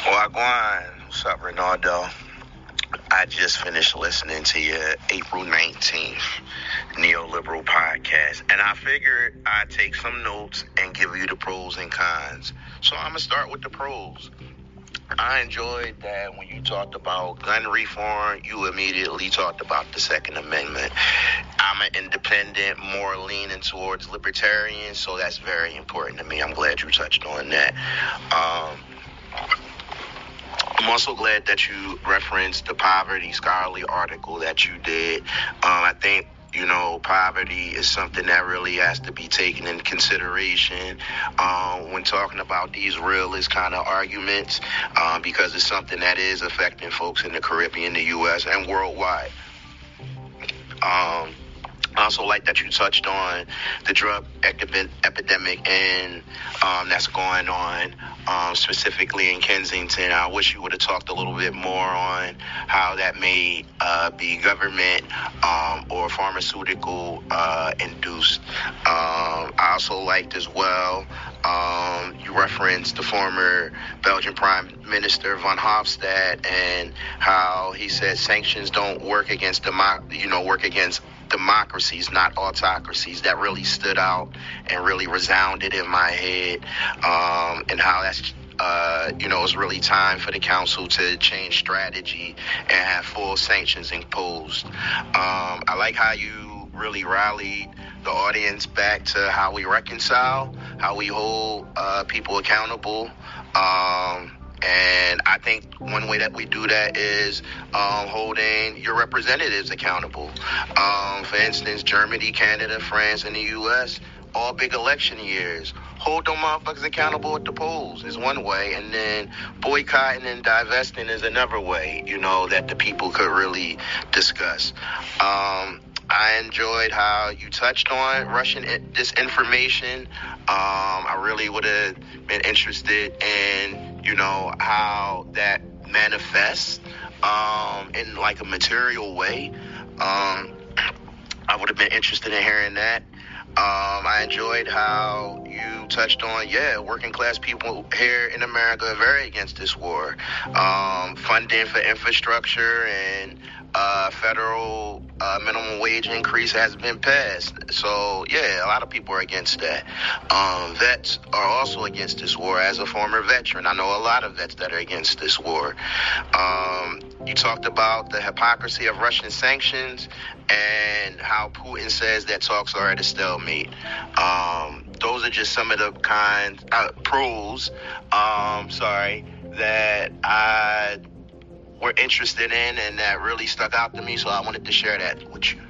Wagwan, what's up, Ronaldo? I just finished listening to your April 19th Neoliberal podcast, and I figured I'd take some notes and give you the pros and cons. So I'm going to start with the pros. I enjoyed that when you talked about gun reform, you immediately talked about the Second Amendment. I'm an independent, more leaning towards libertarian, so that's very important to me. I'm glad you touched on that. I'm also glad that you referenced the poverty scholarly article that you did. I think, poverty is something that really has to be taken into consideration when talking about these realist kind of arguments, because it's something that is affecting folks in the Caribbean, the U.S., and worldwide. I also like that you touched on the drug epidemic and that's going on specifically in Kensington. I wish you would have talked a little bit more on how that may be government or pharmaceutical induced. I also liked as well, you referenced the former Belgian Prime Minister Van Hofstad and how he said sanctions don't work against democracies, not autocracies. That really stood out and really resounded in my head, and how that's it's really time for the council to change strategy and have full sanctions imposed. I like how you really rallied the audience back to how we reconcile, how we hold people accountable. And I think one way that we do that is holding your representatives accountable. For instance, Germany, Canada, France, and the U.S., all big election years. Hold them motherfuckers accountable at the polls is one way, and then boycotting and divesting is another way, that the people could really discuss. I enjoyed how you touched on Russian disinformation. I really would have been interested in, how that manifests in like a material way. I would have been interested in hearing that. I enjoyed how you touched on, working class people here in America are very against this war. Funding for infrastructure and federal minimum wage increase has been passed. So, a lot of people are against that. Vets are also against this war. As a former veteran, I know a lot of vets that are against this war. You talked about the hypocrisy of Russian sanctions and how Putin says that talks are at a stalemate. Those are just some of the pros, that I were interested in and that really stuck out to me, so I wanted to share that with you.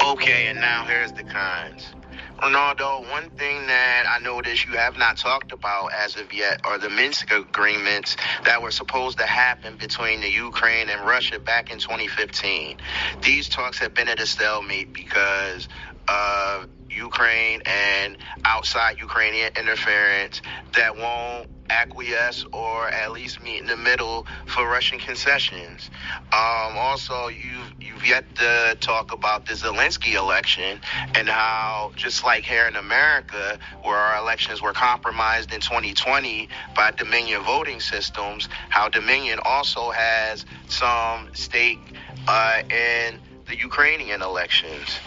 Okay, and now here's the cons. Ronaldo, one thing that I noticed you have not talked about as of yet are the Minsk agreements that were supposed to happen between the Ukraine and Russia back in 2015. These talks have been at a stalemate because of Ukraine and outside Ukrainian interference that won't acquiesce or at least meet in the middle for Russian concessions. Also, you've yet to talk about the Zelensky election and how, just like here in America, where our elections were compromised in 2020 by Dominion voting systems, how Dominion also has some stake in the Ukrainian elections.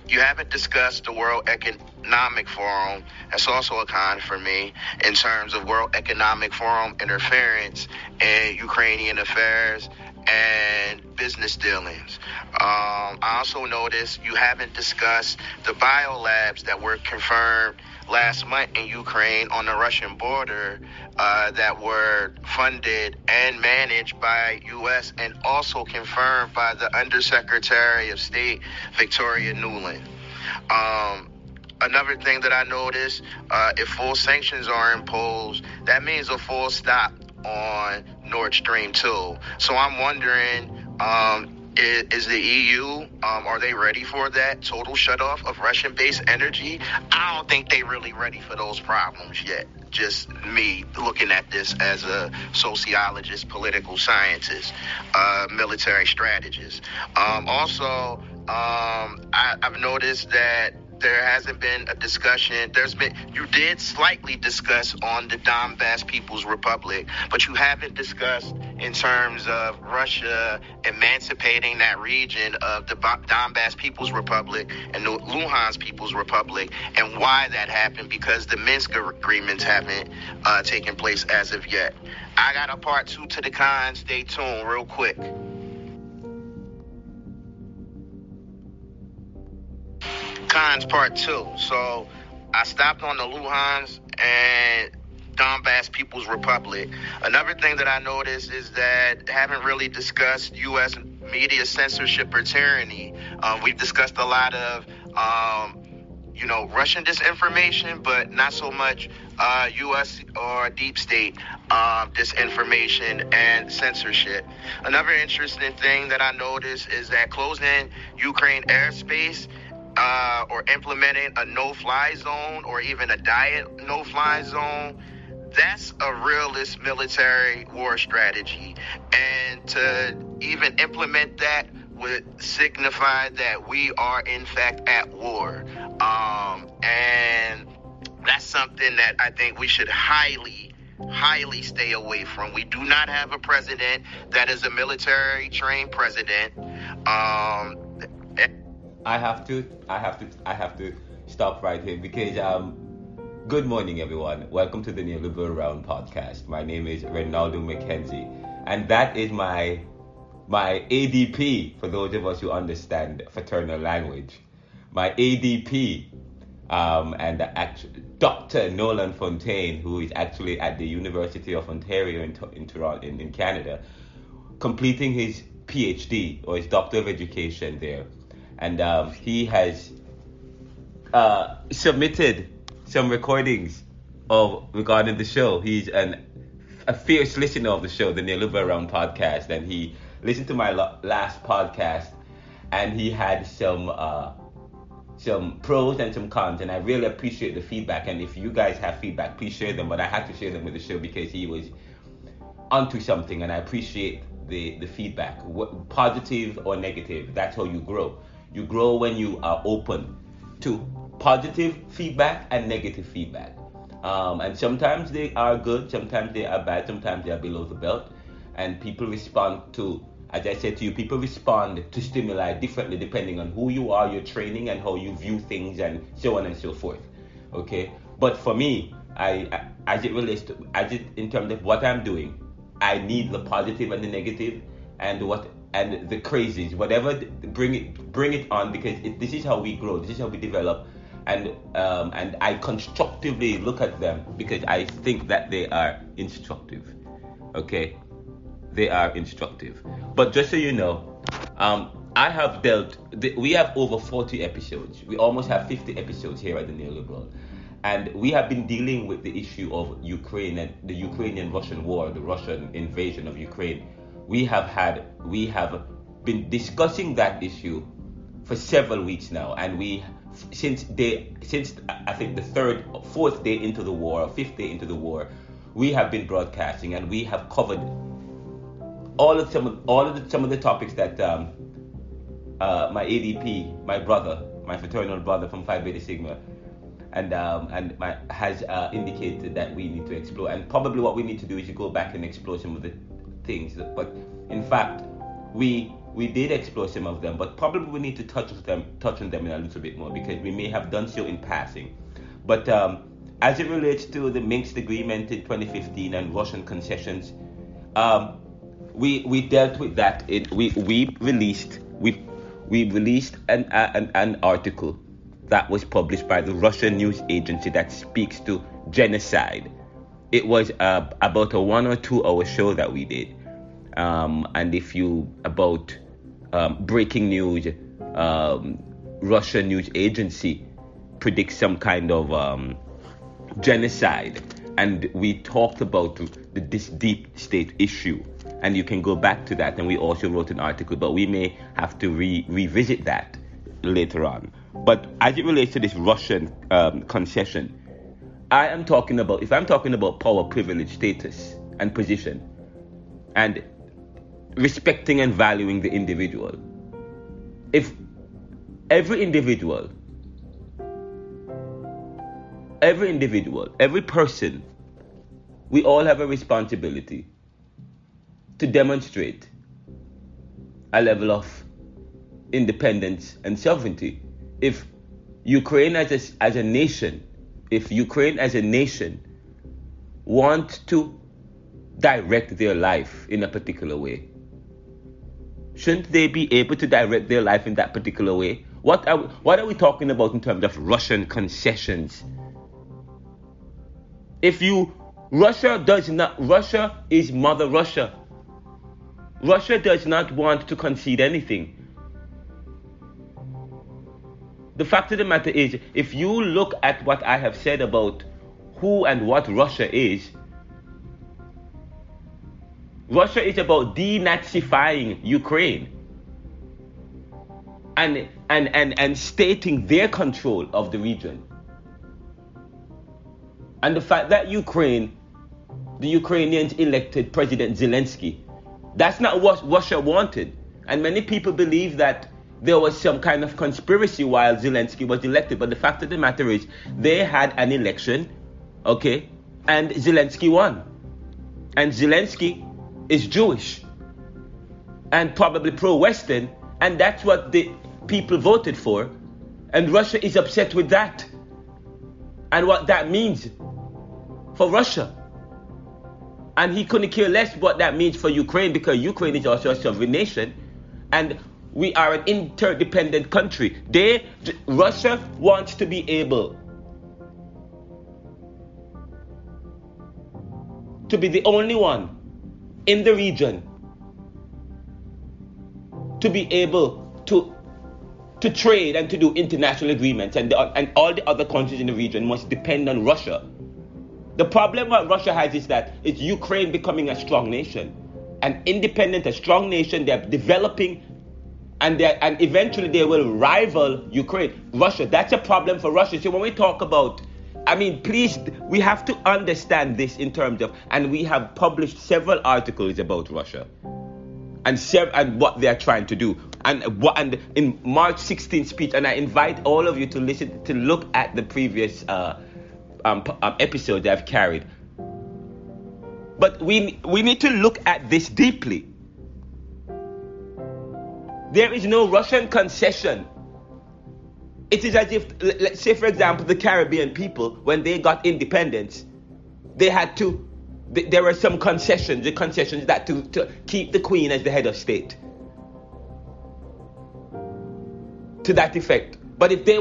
You haven't discussed the World Economic Forum. That's also a con for me in terms of World Economic Forum interference in Ukrainian affairs and business dealings. I also noticed you haven't discussed the biolabs that were confirmed last month in Ukraine on the Russian border that were funded and managed by U.S. and also confirmed by the Undersecretary of State, Victoria Nolan. Another thing that I noticed, if full sanctions are imposed, that means a full stop on Nord Stream 2. So I'm wondering, is the EU, are they ready for that total shutoff of Russian-based energy? I don't think they really ready for those problems yet. Just me looking at this as a sociologist, political scientist, military strategist. I've noticed that there hasn't been a discussion. You did slightly discuss on the Donbass People's Republic, but you haven't discussed in terms of Russia emancipating that region of the Donbass People's Republic and the Luhansk People's Republic, and why that happened, because the Minsk agreements haven't taken place as of yet. I got a part 2 to the con. Stay tuned real quick. Cons part 2. So I stopped on the Luhansk and Donbass People's Republic. Another thing that I noticed is that haven't really discussed U.S. media censorship or tyranny. We've discussed a lot of, Russian disinformation, but not so much U.S. or deep state disinformation and censorship. Another interesting thing that I noticed is that closing Ukraine airspace or implementing a no-fly zone or even a diet no-fly zone, that's a realist military war strategy. And to even implement that would signify that we are in fact at war. And that's something that I think we should highly stay away from. We do not have a president that is a military trained president. I have to stop right here because good morning, everyone. Welcome to the Neoliberal Round podcast. My name is Ronaldo McKenzie, and that is my ADP for those of us who understand fraternal language. My ADP and Dr. Nolan Fontaine, who is actually at the University of Ontario in Toronto, in Canada, completing his PhD or his Doctor of Education there. And he has submitted some recordings regarding the show. He's a fierce listener of the show, the Neoliberal Round podcast, and he listened to my last podcast, and he had some pros and some cons, and I really appreciate the feedback. And if you guys have feedback, please share them. But I had to share them with the show because he was onto something, and I appreciate the feedback, positive or negative. That's how you grow. You grow when you are open to positive feedback and negative feedback. And sometimes they are good, sometimes they are bad, sometimes they are below the belt. And people respond to, as I said to you, people respond to stimuli differently depending on who you are, your training, and how you view things, and so on and so forth. Okay? But for me, as it relates to, in terms of what I'm doing, I need the positive and the negative and the crazies, whatever. Bring it on, because this is how we grow. This is how we develop, and I constructively look at them because I think that they are instructive. Okay, they are instructive. But just so you know, we have over 40 episodes. We almost have 50 episodes here at the Neoliberal. And we have been dealing with the issue of Ukraine and the Ukrainian-Russian war, the Russian invasion of Ukraine. We have been discussing that issue for several weeks now, and since I think the fourth day into the war, or fifth day into the war, we have been broadcasting, and we have covered some of the topics that my ADP, my brother, my fraternal brother from Phi Beta Sigma, has indicated that we need to explore. And probably what we need to do is to go back and explore some of the things. But in fact, we did explore some of them, but probably we need to touch on them in a little bit more, because we may have done so in passing. But as it relates to the Minsk agreement in 2015 and Russian concessions, we dealt with that. We released an article that was published by the Russian news agency that speaks to genocide. It was about a 1 or 2 hour show that we did. And about breaking news, Russian news agency predicts some kind of genocide. and we talked about this deep state issue, and you can go back to that, and we also wrote an article, but we may have to revisit that later on. But as it relates to this Russian concession, if I'm talking about power, privilege, status, and position, and respecting and valuing the individual, if every individual, every person, we all have a responsibility to demonstrate a level of independence and sovereignty. If Ukraine as a nation want to direct their life in a particular way, shouldn't they be able to direct their life in that particular way? What are we talking about in terms of Russian concessions? Russia is Mother Russia. Russia does not want to concede anything. The fact of the matter is, if you look at what I have said about who and what Russia is about denazifying Ukraine and stating their control of the region. And the fact that the Ukrainians elected President Zelensky, that's not what Russia wanted. And many people believe that there was some kind of conspiracy while Zelensky was elected. But the fact of the matter is, they had an election, okay, and Zelensky won. And Zelensky is Jewish and probably pro-Western, and that's what the people voted for. And Russia is upset with that and what that means for Russia. And he couldn't care less what that means for Ukraine, because Ukraine is also a sovereign nation and we are an interdependent country. Russia wants to be able to be the only one in the region to be able to trade and to do international agreements, and all the other countries in the region must depend on Russia. The problem what Russia has is that it's Ukraine becoming a strong nation, an independent, a strong nation. They're developing, and eventually they will rival Russia. That's a problem for Russia. So when we talk about, please, we have to understand this in terms of, and we have published several articles about Russia and what they are trying to do, and in March 16th speech. And I invite all of you to look at the previous episode that I've carried. But we need to look at this deeply. There is no Russian concession. It is as if, let's say for example, the Caribbean people, when they got independence, they had to, there were some concessions, that to keep the Queen as the head of state. To that effect. But if they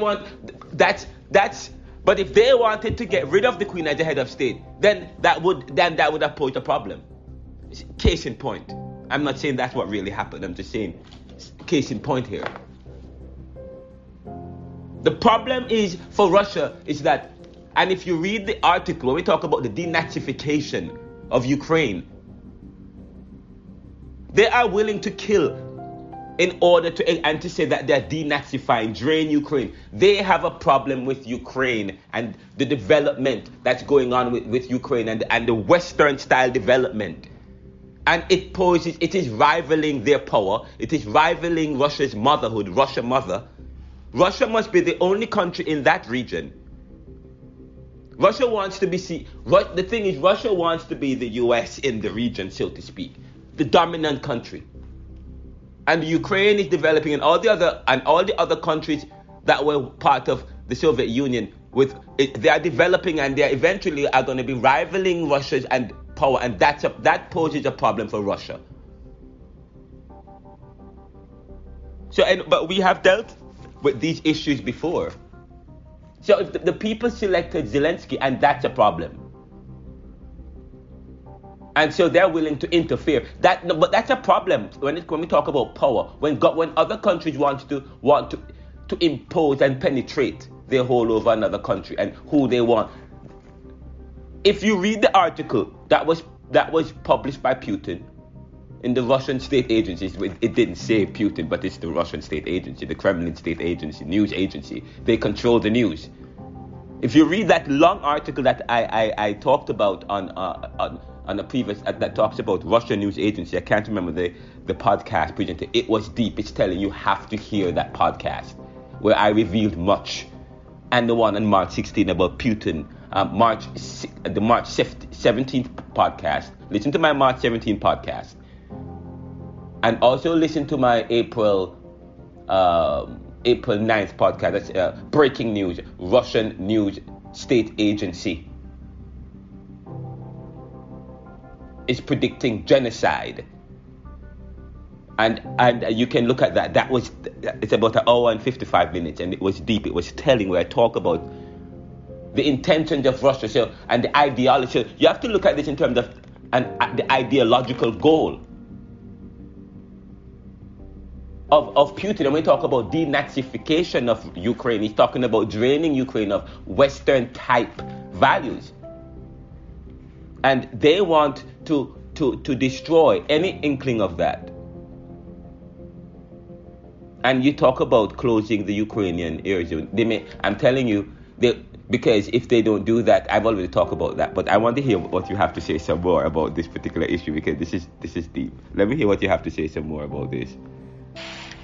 wanted to get rid of the Queen as the head of state, then that would have posed a problem. Case in point. I'm not saying that's what really happened. I'm just saying, case in point here. The problem is for Russia is that, and if you read the article, when we talk about the denazification of Ukraine, they are willing to kill in order to say that they're denazifying, drain Ukraine. They have a problem with Ukraine and the development that's going on with Ukraine and the Western style development. And it is rivaling their power. It is rivaling Russia's motherhood, Russia mother. Russia must be the only country in that region. Russia wants to be the thing is, Russia wants to be the US in the region, so to speak, the dominant country. And Ukraine is developing, and all the other countries that were part of the Soviet Union, they are developing, and they eventually are going to be rivaling Russia's and power, and that poses a problem for Russia. But we have dealt with these issues before. So if the people selected Zelensky, and that's a problem. And so they're willing to interfere. But that's a problem when we talk about power. When other countries want to impose and penetrate their hold over another country and who they want. If you read the article that was published by Putin in the Russian state agencies, it didn't say Putin, but it's the Russian state agency, the Kremlin state agency, news agency. They control the news. If you read that long article that I talked about on a previous that talks about Russian news agency, I can't remember the podcast presenter. It was deep. It's telling you have to hear that podcast where I revealed much, and the one on March 16 about Putin. The March 17th podcast. Listen to my March 17th podcast, and also listen to my April 9th podcast. That's breaking news. Russian news state agency is predicting genocide, and you can look at that. It's about an hour and 55 minutes, and it was deep. It was telling where I talk about the intentions of Russia, and the ideology. You have to look at this in terms of the ideological goal of Putin. And when we talk about denazification of Ukraine, he's talking about draining Ukraine of Western type values. And they want to destroy any inkling of that. And you talk about closing the Ukrainian air zone. I'm telling you, because if they don't do that, I've already talked about that. But I want to hear what you have to say some more about this particular issue, because this is deep. Let me hear what you have to say some more about this.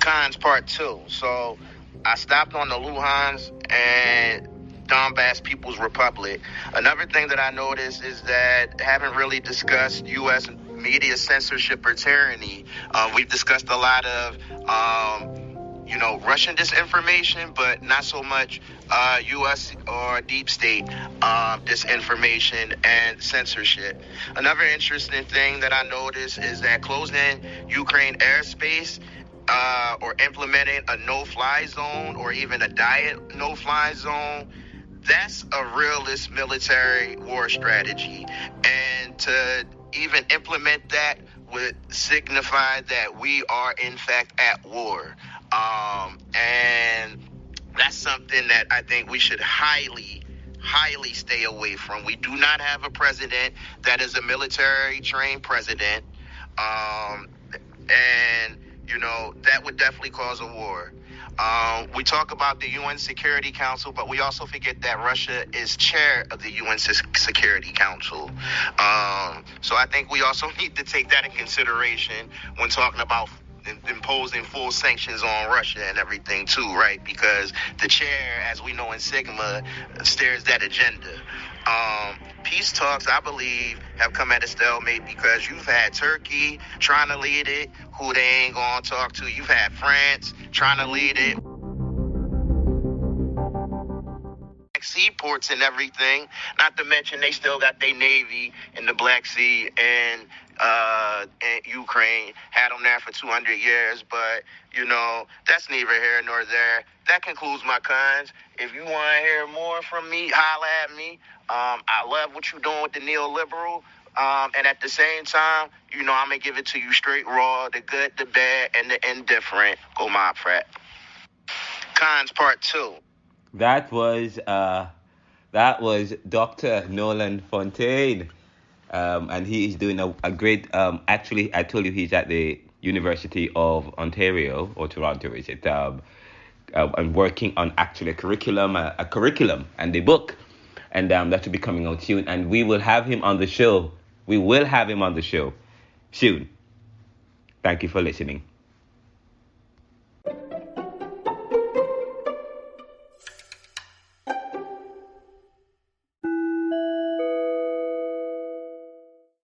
Cons Part 2. So I stopped on the Luhansk and Donbass People's Republic. Another thing that I noticed is that haven't really discussed U.S. media censorship or tyranny. We've discussed a lot of Russian disinformation, but not so much U.S. or deep state disinformation and censorship. Another interesting thing that I noticed is that closing Ukraine airspace or implementing a no-fly zone or even a diet no-fly zone, that's a realist military war strategy. And to even implement that would signify that we are in fact at war. And that's something that I think we should highly stay away from. We do not have a president that is a military trained president. And that would definitely cause a war. We talk about the UN Security Council, but we also forget that Russia is chair of the UN Security Council. So I think we also need to take that in consideration when talking about imposing full sanctions on Russia and everything too, right? Because the chair, as we know in Sigma, steers that agenda. Peace talks, I believe, have come at a stalemate because you've had Turkey trying to lead it, who they ain't gonna talk to. You've had France trying to lead it. Seaports and everything, not to mention they still got their navy in the Black Sea and Ukraine, had them there for 200 years, but that's neither here nor there. That concludes my cons. If you want to hear more from me, holla at me. I love what you're doing with the neoliberal, and at the same time, I'm gonna give it to you straight raw, the good, the bad, and the indifferent. Go Mob Frat. Cons Part 2. That was Dr. Nolan Fontaine, and he is doing a great. Actually, I told you he's at the University of Ontario or Toronto, is it? And working on actually a curriculum and the book, and that will be coming out soon. And we will have him on the show. We will have him on the show soon. Thank you for listening.